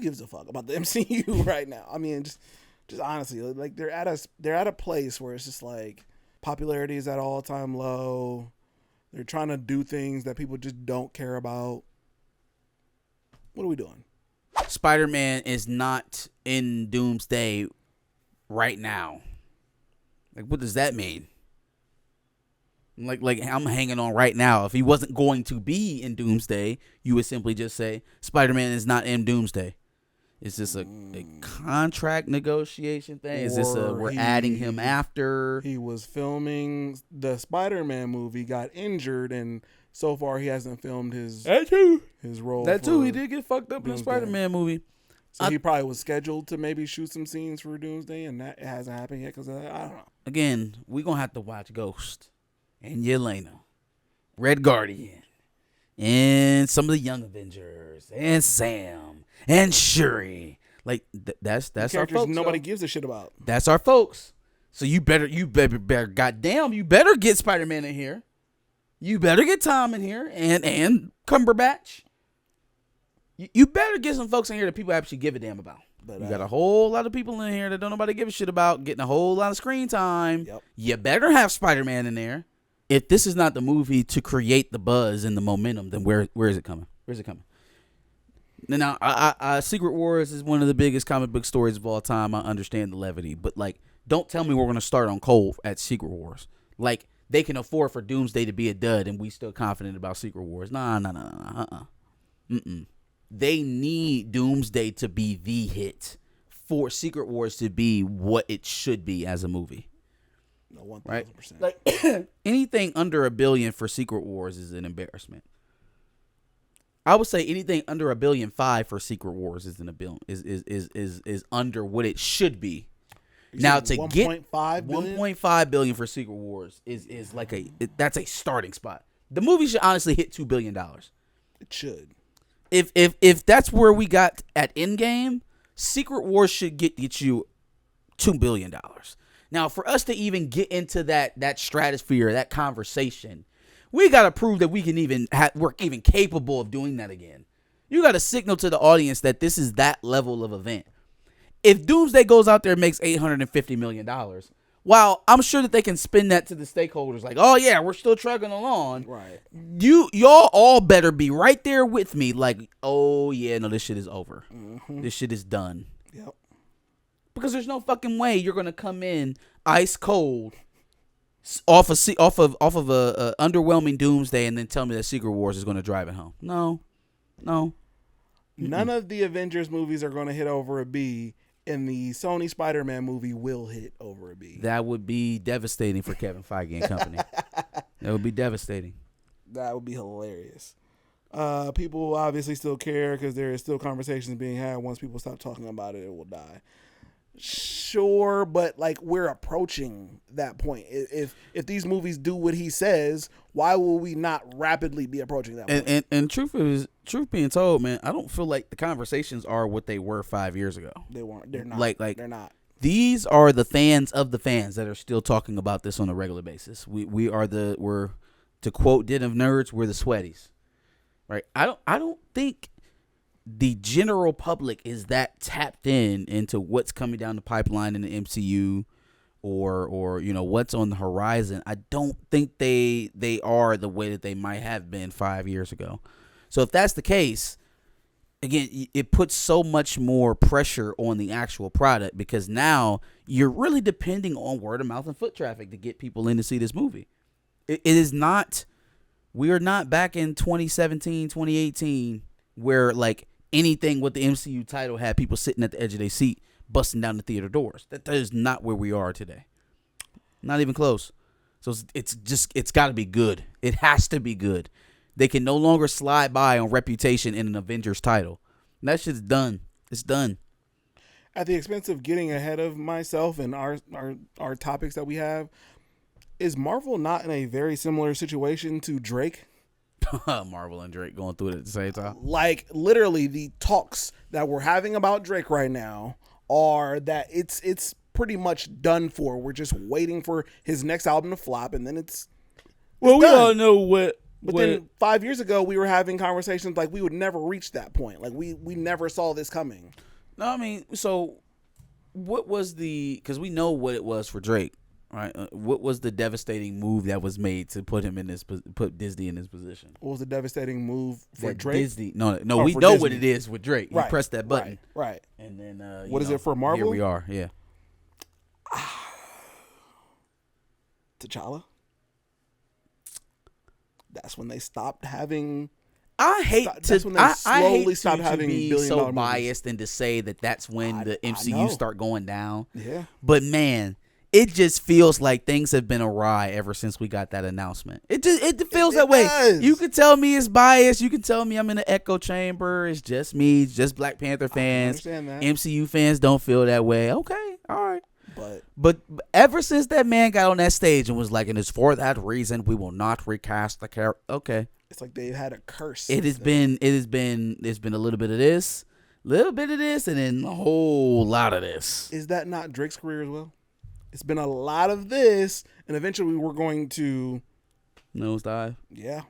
gives a fuck about the MCU right now? I mean, just honestly, like they're at a place where it's just like popularity is at all time low. They're trying to do things that people just don't care about. What are we doing? Spider-Man is not in Doomsday right now. Like, what does that mean? Like I'm hanging on right now. If he wasn't going to be in Doomsday, you would simply just say Spider-Man is not in Doomsday. Is this a contract negotiation thing? Is this we're adding him after? He was filming the Spider-Man movie, got injured, and so far he hasn't filmed his role. That too. He did get fucked up in the Spider-Man movie. So he probably was scheduled to maybe shoot some scenes for Doomsday, and that hasn't happened yet because I don't know. Again, we're going to have to watch Ghost and Yelena, Red Guardian, and some of the Young Avengers, and Sam, and Shuri. Like, that's our folks. Nobody gives a shit about. That's our folks. So you better, goddamn, you better get Spider-Man in here. You better get Tom in here and Cumberbatch. You better get some folks in here that people actually give a damn about. But you got a whole lot of people in here that don't nobody give a shit about, getting a whole lot of screen time. Yep. You better have Spider-Man in there. If this is not the movie to create the buzz and the momentum, then where is it coming? Where's it coming? Now, Secret Wars is one of the biggest comic book stories of all time. I understand the levity, but like, don't tell me we're going to start on cold at Secret Wars. Like, they can afford for Doomsday to be a dud, and we still confident about Secret Wars. Nah. They need Doomsday to be the hit for Secret Wars to be what it should be as a movie. No, 1,000%. Right? Like, anything under $1 billion for Secret Wars is an embarrassment. I would say anything under $1.5 billion for Secret Wars is under what it should be. Now to get $1.5 billion for Secret Wars is like that's a starting spot. The movie should honestly hit $2 billion. It should. If that's where we got at Endgame, Secret Wars should get you $2 billion. Now, for us to even get into that stratosphere, that conversation, we got to prove that we can we're even capable of doing that again. You got to signal to the audience that this is that level of event. If Doomsday goes out there and makes $850 million, while I'm sure that they can spin that to the stakeholders like, oh yeah, we're still trucking along. Right. Y'all all better be right there with me like, oh yeah, no, this shit is over. Mm-hmm. This shit is done. Yep. Because there's no fucking way you're gonna come in ice cold off of a underwhelming Doomsday and then tell me that Secret Wars is gonna drive it home. No. None of the Avengers movies are gonna hit over a B. And the Sony Spider-Man movie will hit over a B. That would be devastating for Kevin Feige and company. That would be devastating. That would be hilarious. People obviously still care because there is still conversations being had. Once people stop talking about it, it will die. Sure, but like we're approaching that point. If these movies do what he says, why will we not rapidly be approaching that point? And truth being told, man, I don't feel like the conversations are what they were 5 years ago. They weren't. They're not. Like they're not. These are the fans of the fans that are still talking about this on a regular basis. We're to quote Den of Nerds, we're the sweaties, right? I don't think the general public is that tapped into what's coming down the pipeline in the MCU or you know what's on the horizon. I don't think they are the way that they might have been 5 years ago. So if that's the case, again, it puts so much more pressure on the actual product because now you're really depending on word of mouth and foot traffic to get people in to see this movie. It is not, we are not back in 2017, 2018 where like anything with the MCU title had people sitting at the edge of their seat busting down the theater doors. That is not where we are today. Not even close. So it's got to be good. It has to be good. They can no longer slide by on reputation in an Avengers title. And that shit's done. It's done. At the expense of getting ahead of myself and our topics that we have, is Marvel not in a very similar situation to Drake? Marvel and Drake going through it at the same time. Like literally the talks that we're having about Drake right now are that it's pretty much done for. We're just waiting for his next album to flop and then it's well, we done. all know what But then 5 years ago, we were having conversations like we would never reach that point. Like we never saw this coming. No, I mean, so what was because we know what it was for Drake, right? What was the devastating move that was made to put Disney in this position? What was the devastating move for that Drake? Disney, no, we know Disney. what it is with Drake. Right. You press that button, right? And then what is it for Marvel? Here we are, yeah. T'Challa. That's when they stopped having. I hate that's when they slowly stopped to having be billion-dollar so biased movies. and to say that that's when the MCU start going down. Yeah, but man, it just feels like things have been awry ever since we got that announcement. It feels that way. Does. You can tell me it's biased. You can tell me I'm in an echo chamber. It's just me. It's just Black Panther fans. I understand that. MCU fans don't feel that way. Okay, all right. But ever since that man got on that stage and was like, and it's for that reason we will not recast the character. Okay, it's like they had a curse. It's been a little bit of this, and then a whole lot of this. Is that not Drake's career as well? It's been a lot of this, and eventually we're going to nosedive. Yeah,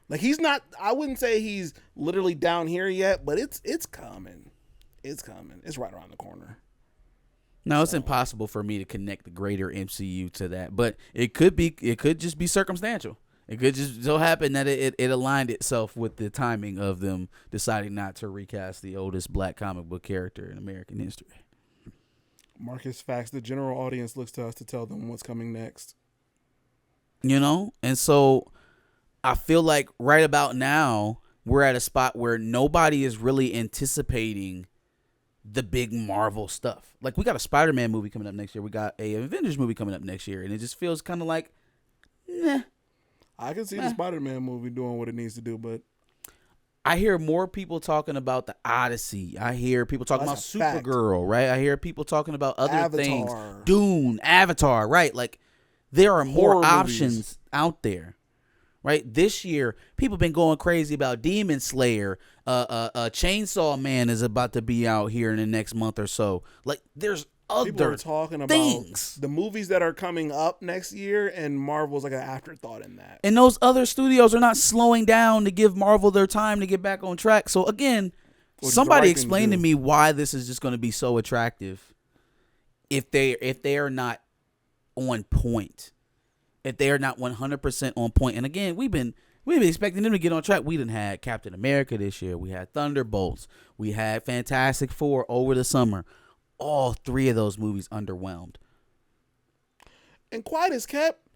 like he's not. I wouldn't say he's literally down here yet, but it's coming. It's coming. It's right around the corner. No, it's impossible for me to connect the greater MCU to that, but it could just be circumstantial. It could just so happen that it aligned itself with the timing of them deciding not to recast the oldest Black comic book character in American history. Marcus Facts, the general audience looks to us to tell them what's coming next. And so I feel like right about now we're at a spot where nobody is really anticipating the big Marvel stuff. Like we got a Spider-Man movie coming up next year. We got a Avengers movie coming up next year. And it just feels kind of like, nah. I can see the Spider-Man movie doing what it needs to do, but I hear more people talking about the Odyssey. I hear people talking about Supergirl, right? I hear people talking about other things. Dune, Avatar, right? Like there are more options out there. Right, this year people been going crazy about Demon Slayer. Chainsaw Man is about to be out here in the next month or so. Like, there's other people are talking things. About the movies that are coming up next year, and Marvel's like an afterthought in that. And those other studios are not slowing down to give Marvel their time to get back on track. So again, somebody explain to me why this is just going to be so attractive if they are not on point. If they are not 100% on point. And again, we've been expecting them to get on track. We done had Captain America this year. We had Thunderbolts. We had Fantastic Four over the summer. All three of those movies underwhelmed. And quiet as kept,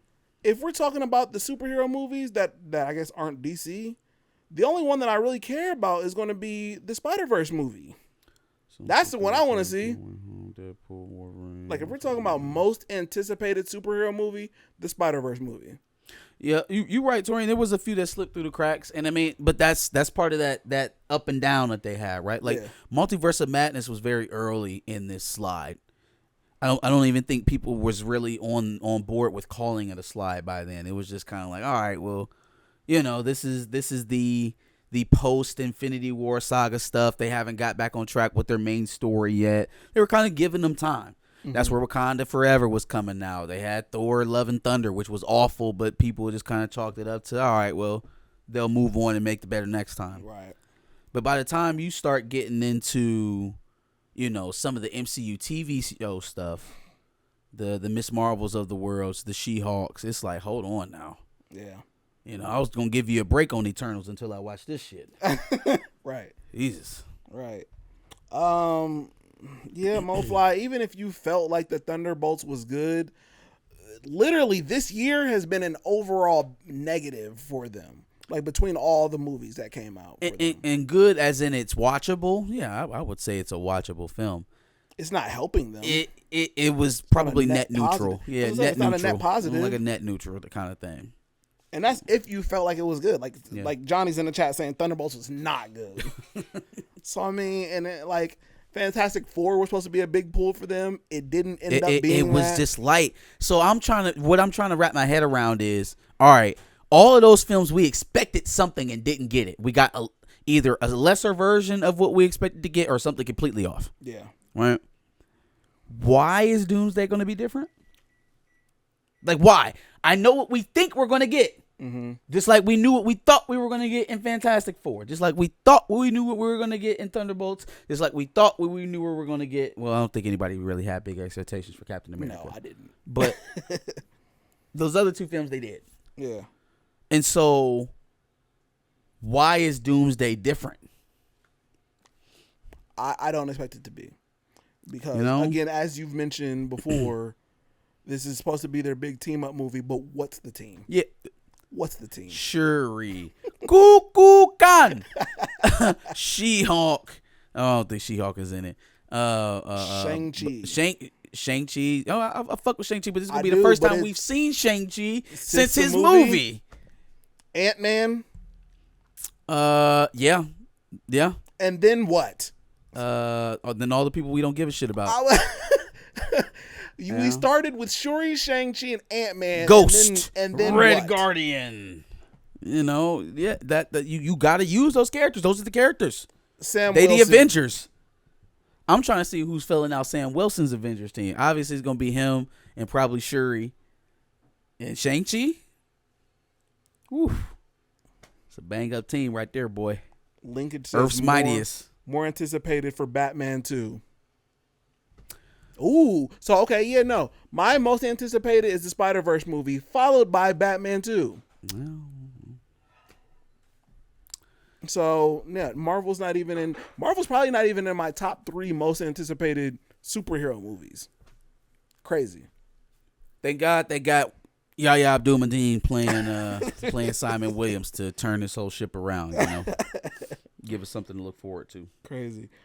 if we're talking about the superhero movies that I guess aren't DC, the only one that I really care about is going to be the Spider-Verse movie. That's the one I want to see. Deadpool, Wolverine. Like if we're talking about most anticipated superhero movie, the Spider-Verse movie. Yeah, you're right, Torian. There was a few that slipped through the cracks, and I mean, but that's part of that up and down that they had, right? Like Multiverse of Madness was very early in this slide. I don't even think people was really on board with calling it a slide by then. It was just kind of like, all right, well, this is the post Infinity War saga stuff. They haven't got back on track with their main story yet. They were kind of giving them time. Mm-hmm. That's where Wakanda Forever was coming now. They had Thor Love and Thunder, which was awful, but people just kind of chalked it up to, all right, well, they'll move on and make the better next time. Right. But by the time you start getting into, some of the MCU TV show stuff, the Miss Marvels of the world, the She-Hulks, it's like, hold on now. Yeah. I was going to give you a break on Eternals until I watched this shit. Right. Jesus. Right. Yeah, MoFly, even if you felt like the Thunderbolts was good, literally this year has been an overall negative for them. Like between all the movies that came out. And good as in it's watchable. Yeah, I would say it's a watchable film. It's not helping them. It was probably net neutral. Positive. Yeah, net neutral. Not a net positive. Like a net neutral kind of thing. And that's if you felt like it was good. Like Johnny's in the chat saying Thunderbolts was not good. So I mean, and Fantastic Four was supposed to be a big pull for them. It didn't end up being. It was just light. So what I'm trying to wrap my head around is, all right, all of those films we expected something and didn't get it. We got either a lesser version of what we expected to get or something completely off. Yeah. Right. Why is Doomsday going to be different? Like, why? I know what we think we're going to get. Mm-hmm. Just like we knew what we thought we were going to get in Fantastic Four. Just like we thought we knew what we were going to get in Thunderbolts. Just like we thought we knew what we were going to get. Well, I don't think anybody really had big expectations for Captain America. No, I didn't. But those other two films, they did. Yeah. And so, why is Doomsday different? I don't expect it to be. Because, again, as you've mentioned before, this is supposed to be their big team-up movie, but what's the team? Yeah. What's the team? Shuri. Kukulkan. She-Hulk. I don't think She-Hulk is in it. Shang-Chi. Shang-Chi. Oh, I fuck with Shang-Chi, but this is going to be do, the first but time we've seen Shang-Chi since the his movie. Ant-Man. Yeah. And then what? Then all the people we don't give a shit about. We started with Shuri, Shang-Chi, and Ant-Man. Ghost. And then Red what? Guardian. That you got to use those characters. Those are the characters. Sam They Wilson. the Avengers. I'm trying to see who's filling out Sam Wilson's Avengers team. Obviously, it's going to be him and probably Shuri. And Shang-Chi? Whew. It's a bang-up team right there, boy. Lincoln says Earth's mightiest. More anticipated for Batman 2. Ooh. So, okay, yeah, no. My most anticipated is the Spider-Verse movie, followed by Batman 2. Well, So, yeah, Marvel's probably not even in my top 3 most anticipated superhero movies. Crazy. thank God they got Yahya Abdul-Mateen playing Simon Williams to turn this whole ship around, Give us something to look forward to. Crazy.